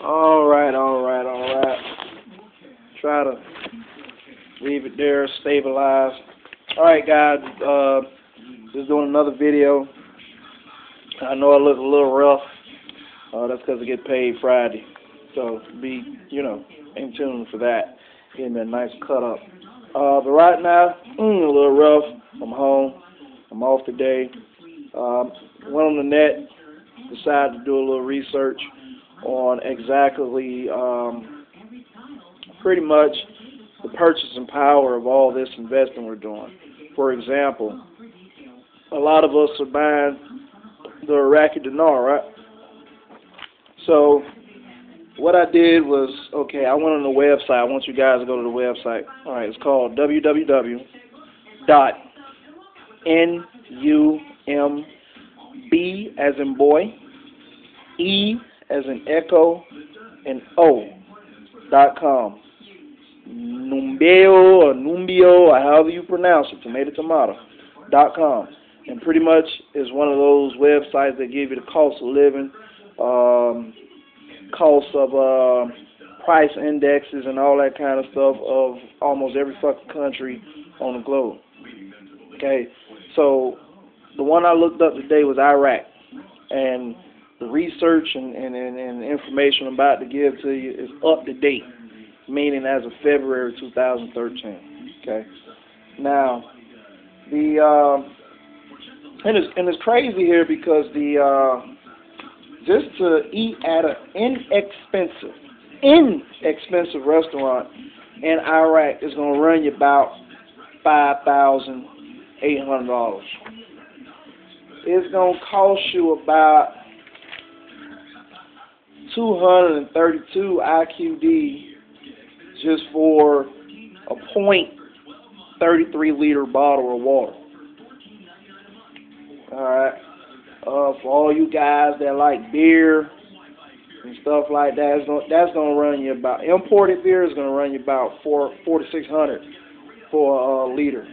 All right. Try to leave it there, stabilize. All right, guys. Just doing another video. I know I look a little rough. That's because I get paid Friday. So be, in tune for that. Getting a nice cut up. But right now, a little rough. I'm home. I'm off today. Went on the net. Decided to do a little research on exactly, pretty much the purchasing power of all this investing we're doing. For example, a lot of us are buying the Iraqi dinar, right? So what I did was, okay, I went on the website. I want you guys to go to the website. All right, it's called www.numb as in boy, E as in echo, and O.com. Numbio, or however you pronounce it, tomato.com. And pretty much is one of those websites that give you the cost of living, cost of price indexes and all that kind of stuff of almost every fucking country on the globe. Okay, so the one I looked up today was Iraq, and the research and information I'm about to give to you is up to date, meaning as of February 2013. Okay, now and it's crazy here because just to eat at an inexpensive restaurant in Iraq is going to run you about $5,800. It's going to cost you about 232 IQD just for a .33 liter bottle of water. Alright. For all you guys that like beer and stuff like that, that's gonna run you about, imported beer is gonna run you about $400 to $600 for a liter.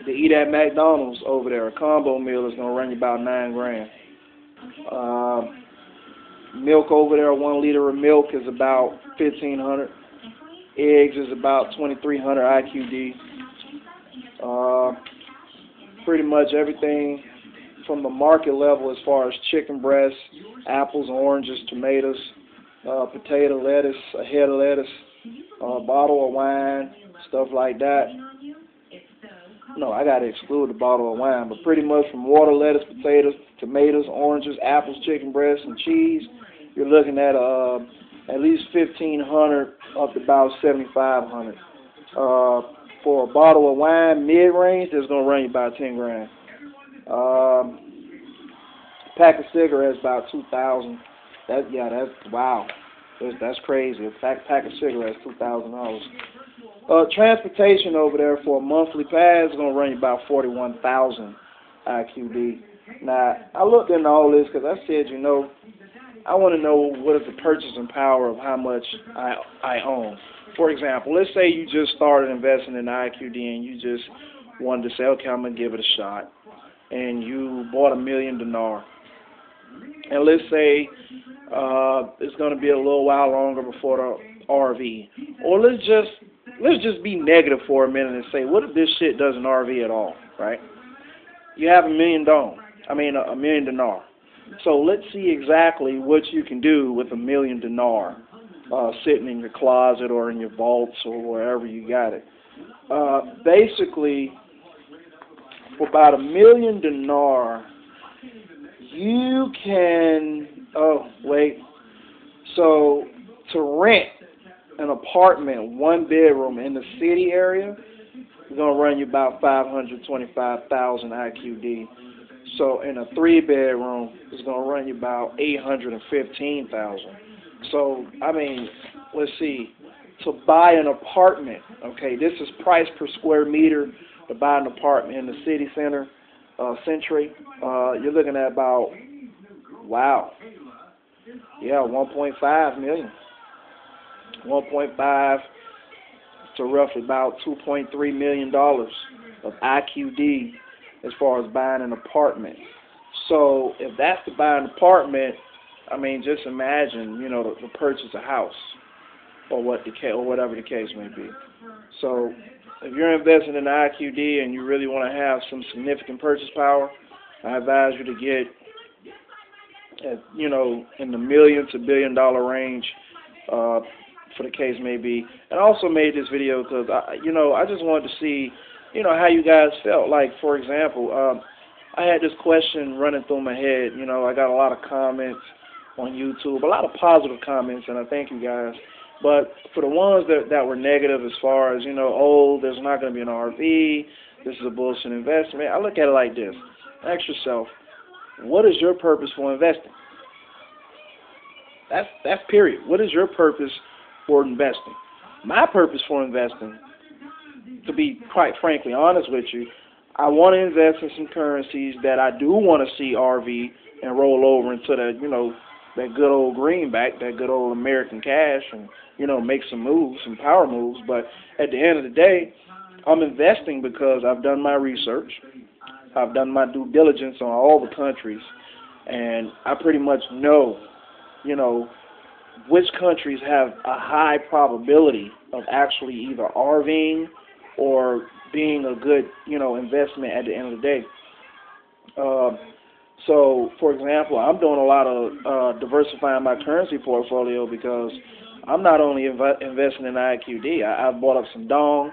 To eat at McDonald's over there, a combo meal is gonna run you about $9,000. Milk over there, 1 liter of milk is about $1,500. Eggs is about 2,300 IQD. Pretty much everything from the market level as far as chicken breasts, apples, oranges, tomatoes, potato, lettuce, a head of lettuce, a bottle of wine, stuff like that. No, I got to exclude the bottle of wine, but pretty much from water, lettuce, potatoes, tomatoes, oranges, apples, chicken breasts, and cheese, you're looking at at least $1,500 up to about $7,500. For a bottle of wine, mid-range, that's going to run you about $10,000. Pack of cigarettes about $2,000. That's wow. That's crazy. A pack of cigarettes, $2,000. Transportation over there for a monthly pass is going to run you about 41,000 IQD. Now, I looked into all this because I said, I want to know what is the purchasing power of how much I own. For example, let's say you just started investing in IQD and you just wanted to say, okay, I'm going to give it a shot. And you bought $1 million dinar. And let's say it's going to be a little while longer before the RV. Or let's just be negative for a minute and say, what if this shit doesn't RV at all, right? You have $1 million dinar. So let's see exactly what you can do with $1 million dinar. Sitting in your closet or in your vaults or wherever you got it. Basically, for about $1 million dinar, you can, so to rent an apartment, 1 bedroom in the city area, is going to run you about 525,000 IQD. So in a 3 bedroom, it's going to run you about 815,000. So, let's see, to buy an apartment, okay, this is price per square meter to buy an apartment in the city center, Century, you're looking at about, 1.5 million. 1.5 to roughly about $2.3 million of IQD as far as buying an apartment. So if that's to buy an apartment, I mean, just imagine, you know, to purchase a house or whatever the case may be. So if you're investing in the IQD and you really want to have some significant purchase power, I advise you to get, you know, in the million to $1 billion range, for the case may be. And I also made this video because, you know, I just wanted to see, you know, how you guys felt. Like, for example, I had this question running through my head. You know, I got a lot of comments on YouTube, a lot of positive comments, and I thank you guys. But for the ones that were negative as far as, you know, oh, there's not going to be an RV, this is a bullshit investment, I look at it like this. Ask yourself, what is your purpose for investing? That's period. What is your purpose for investing? My purpose for investing, to be quite frankly honest with you, I want to invest in some currencies that I do want to see RV and roll over into that, you know, that good old greenback, that good old American cash, and, you know, make some moves, some power moves. But at the end of the day, I'm investing because I've done my research. I've done my due diligence on all the countries, and I pretty much know, you know, which countries have a high probability of actually either RVing or being a good, you know, investment at the end of the day. So, for example, I'm doing a lot of diversifying my currency portfolio because I'm not only investing in IQD. I've bought up some dong.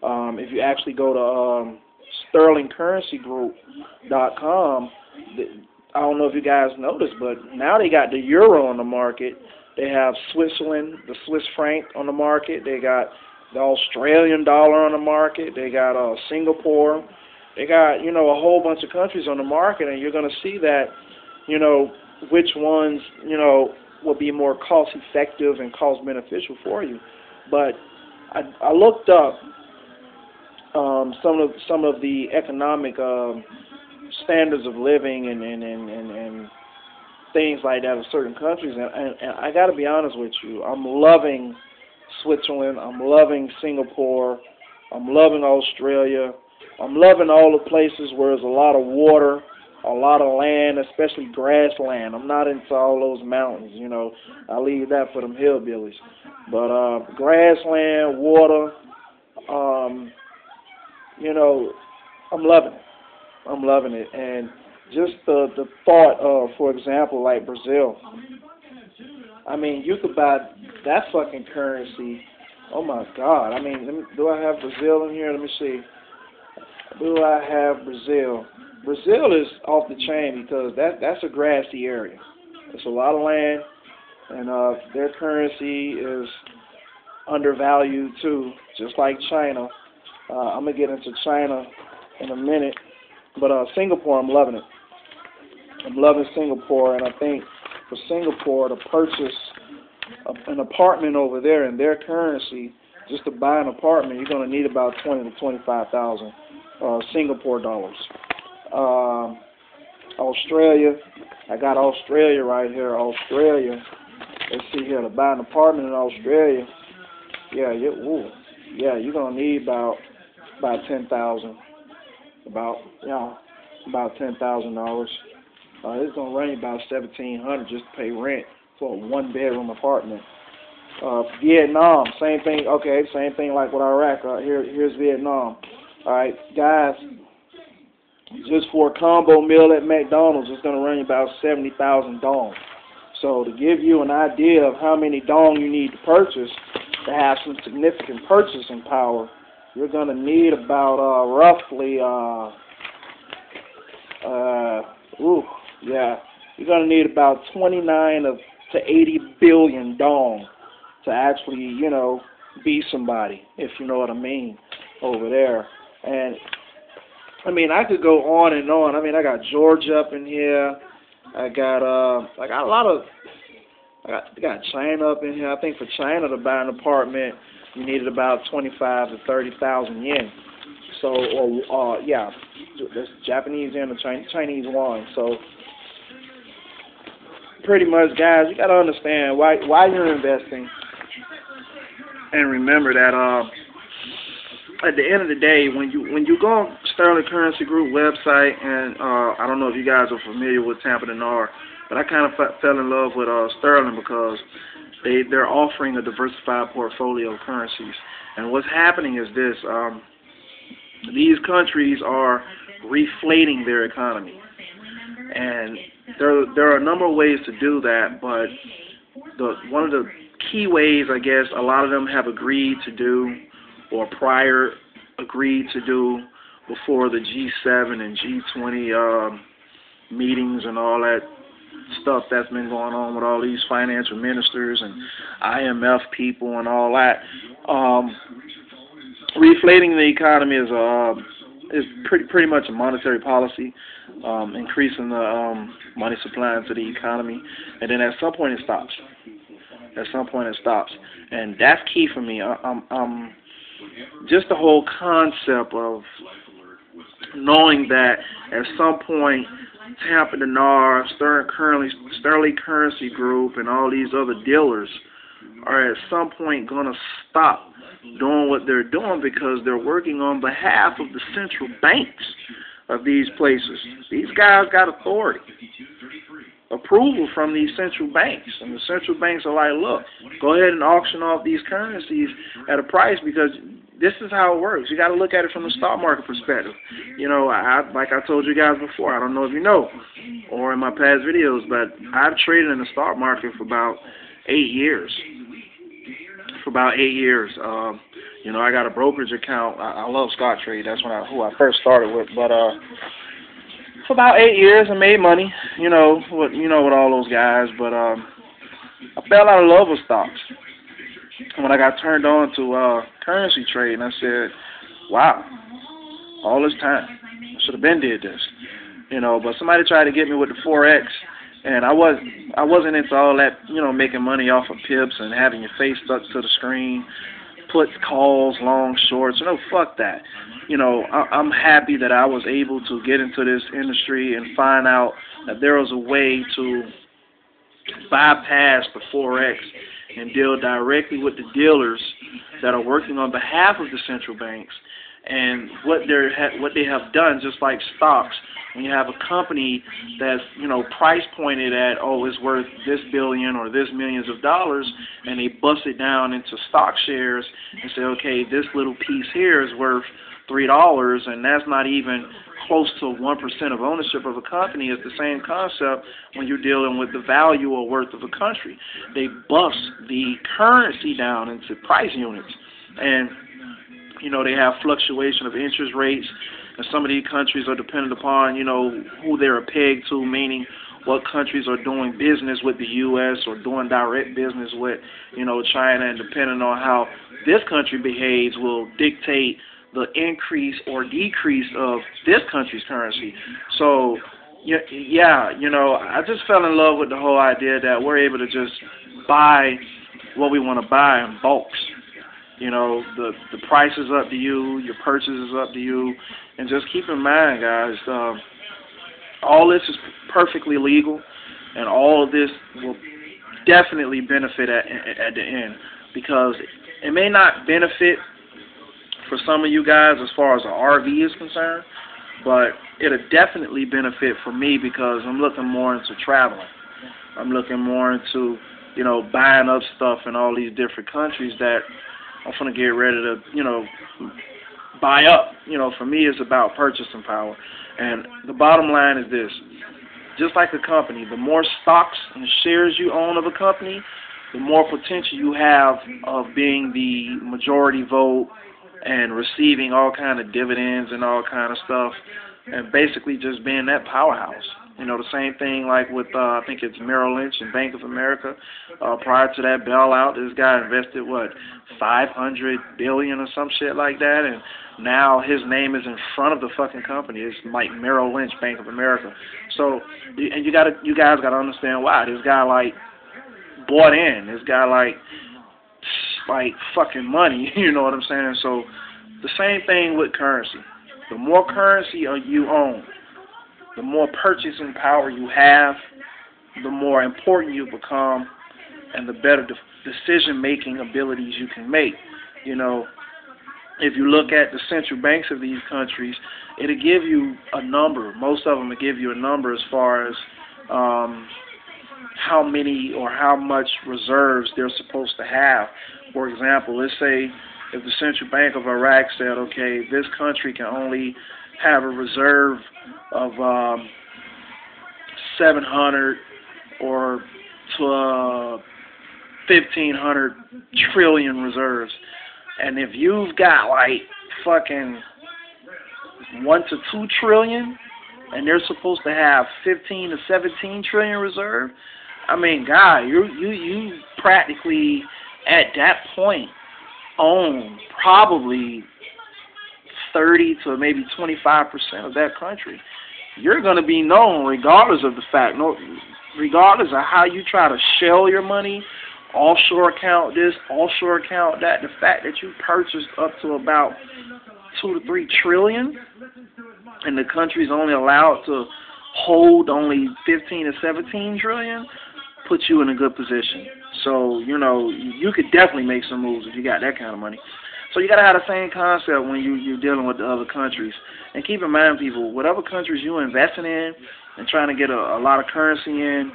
If you actually go to sterlingcurrencygroup.com, I don't know if you guys noticed, but now they got the euro on the market. They have Switzerland, the Swiss franc on the market. They got the Australian dollar on the market. They got Singapore. They got, you know, a whole bunch of countries on the market, and you're going to see that, you know, which ones, you know, will be more cost effective and cost beneficial for you. But I looked up some of the economic standards of living and things like that in certain countries, and I got to be honest with you, I'm loving Switzerland, I'm loving Singapore, I'm loving Australia, I'm loving all the places where there's a lot of water, a lot of land, especially grassland. I'm not into all those mountains, you know. I leave that for them hillbillies. But grassland, water, you know, I'm loving it. I'm loving it. And just the thought of, for example, like Brazil. I mean, you could buy that fucking currency. Oh, my God. I mean, do I have Brazil in here? Let me see. Do I have Brazil? Brazil is off the chain because that's a grassy area. It's a lot of land, and their currency is undervalued too, just like China. I'm going to get into China in a minute, but Singapore, I'm loving it. I'm loving Singapore, and I think for Singapore to purchase an apartment over there in their currency, just to buy an apartment, you're going to need about 20 to 25,000 Singapore dollars. Australia, I got Australia right here. Australia, let's see here, to buy an apartment in Australia, you're gonna need about 10,000, about $10,000. It's gonna run you about $1,700 just to pay rent for a 1-bedroom apartment. Vietnam, same thing. Okay, same thing like with Iraq. Here's Vietnam. All right, guys, just for a combo meal at McDonald's, it's going to run you about 70,000 dong. So to give you an idea of how many dong you need to purchase to have some significant purchasing power, you're going to need about roughly, you're going to need about 29 to 80 billion dong to actually, you know, be somebody, if you know what I mean, over there. And I mean, I could go on and on. I mean, I got Georgia up in here. I got China up in here. I think for China to buy an apartment, you needed about 25 to 30,000 yen. So, that's Japanese yen or Chinese yuan. So, pretty much, guys, you got to understand why you're investing, and remember that at the end of the day, when you go Sterling Currency Group website, and I don't know if you guys are familiar with Tampa Dinar, but I kind of fell in love with Sterling because they're offering a diversified portfolio of currencies. And what's happening is this: these countries are reflating their economy, and there are a number of ways to do that. But one of the key ways, I guess, a lot of them have agreed to do, or prior agreed to do, before the G7 and G20 meetings and all that stuff that's been going on with all these financial ministers and IMF people and all that. Reflating the economy is pretty much a monetary policy, increasing the money supply into the economy, and then at some point it stops. And that's key for me. Just the whole concept of knowing that at some point Tampa Dinar, Sterling Currency Group, and all these other dealers are at some point going to stop doing what they're doing because they're working on behalf of the central banks of these places. These guys got authority, approval from these central banks, and the central banks are like, look, go ahead and auction off these currencies at a price because this is how it works. You got to look at it from the stock market perspective. You know, like I told you guys before, I don't know if you know, or in my past videos, but I've traded in the stock market for about 8 years. You know, I got a brokerage account. I love stock trade. That's who I first started with. But for about 8 years, I made money. You know, with all those guys. But I fell out of love with stocks when I got turned on to currency trade, and I said, wow, all this time, I should have been did this. You know, but somebody tried to get me with the Forex, and I wasn't into all that, you know, making money off of pips and having your face stuck to the screen, put calls, long, shorts. You know, fuck that. You know, I'm happy that I was able to get into this industry and find out that there was a way to bypass the Forex and deal directly with the dealers that are working on behalf of the central banks. And what they have done, just like stocks, when you have a company that's, you know, price pointed at, oh, it's worth this billion or this millions of dollars, and they bust it down into stock shares and say, okay, this little piece here is worth $3, and that's not even close to 1% of ownership of a company. It's the same concept when you're dealing with the value or worth of a country. They bust the currency down into price units, and you know, they have fluctuation of interest rates, and some of these countries are dependent upon, you know, who they're pegged to, meaning what countries are doing business with the U.S. or doing direct business with, you know, China, and depending on how this country behaves will dictate the increase or decrease of this country's currency. So, yeah, you know, I just fell in love with the whole idea that we're able to just buy what we want to buy in bulks. You know, the price is up to you, your purchase is up to you, and just keep in mind, guys, all this is perfectly legal, and all of this will definitely benefit at the end, because it may not benefit for some of you guys as far as an RV is concerned, but it'll definitely benefit for me because I'm looking more into traveling. I'm looking more into, you know, buying up stuff in all these different countries that I'm going to get ready to, you know, buy up. You know, for me, it's about purchasing power. And the bottom line is this. Just like a company, the more stocks and shares you own of a company, the more potential you have of being the majority vote and receiving all kind of dividends and all kind of stuff, and basically just being that powerhouse. You know, the same thing like with, I think it's Merrill Lynch and Bank of America. Prior to that bailout, this guy invested, what, $500 billion or some shit like that, and now his name is in front of the fucking company. It's like Merrill Lynch, Bank of America. So, and you guys gotta understand why. This guy, like, bought in. This guy, like fucking money, you know what I'm saying? So, the same thing with currency. The more currency you own, the more purchasing power you have, the more important you become, and the better decision-making abilities you can make. You know, if you look at the central banks of these countries, it'll give you a number. Most of them will give you a number as far as how many or how much reserves they're supposed to have. For example, let's say if the Central Bank of Iraq said, okay, this country can only have a reserve of 700 or to 1,500 trillion reserves. And if you've got like fucking 1 to 2 trillion, and they're supposed to have 15 to 17 trillion reserve, I mean, God, you practically at that point own probably 30 to maybe 25% of that country. You're going to be known regardless of the fact, regardless of how you try to shell your money, offshore account this, offshore account that. The fact that you purchased up to about 2 to 3 trillion, and the country's only allowed to hold only 15 to 17 trillion, puts you in a good position. So, you know, you could definitely make some moves if you got that kind of money. So you got to have the same concept when you're dealing with the other countries. And keep in mind, people, whatever countries you're investing in and trying to get a lot of currency in,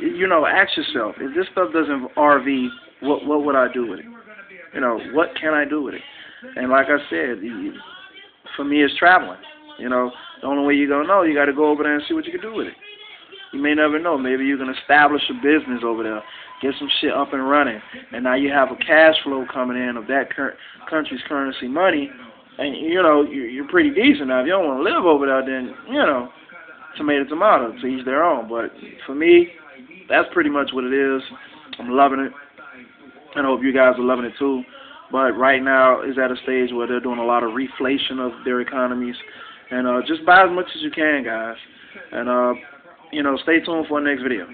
you know, ask yourself, if this stuff doesn't RV, what would I do with it? You know, what can I do with it? And like I said, for me, it's traveling. You know, the only way you're going to know, you got to go over there and see what you can do with it. You may never know. Maybe you can establish a business over there, get some shit up and running, and now you have a cash flow coming in of that country's currency money, and, you know, you're pretty decent. Now, if you don't want to live over there, then, you know, tomato, to each their own. But for me, that's pretty much what it is. I'm loving it, and I hope you guys are loving it too. But right now is at a stage where they're doing a lot of reflation of their economies. And just buy as much as you can, guys. And, you know, stay tuned for the next video.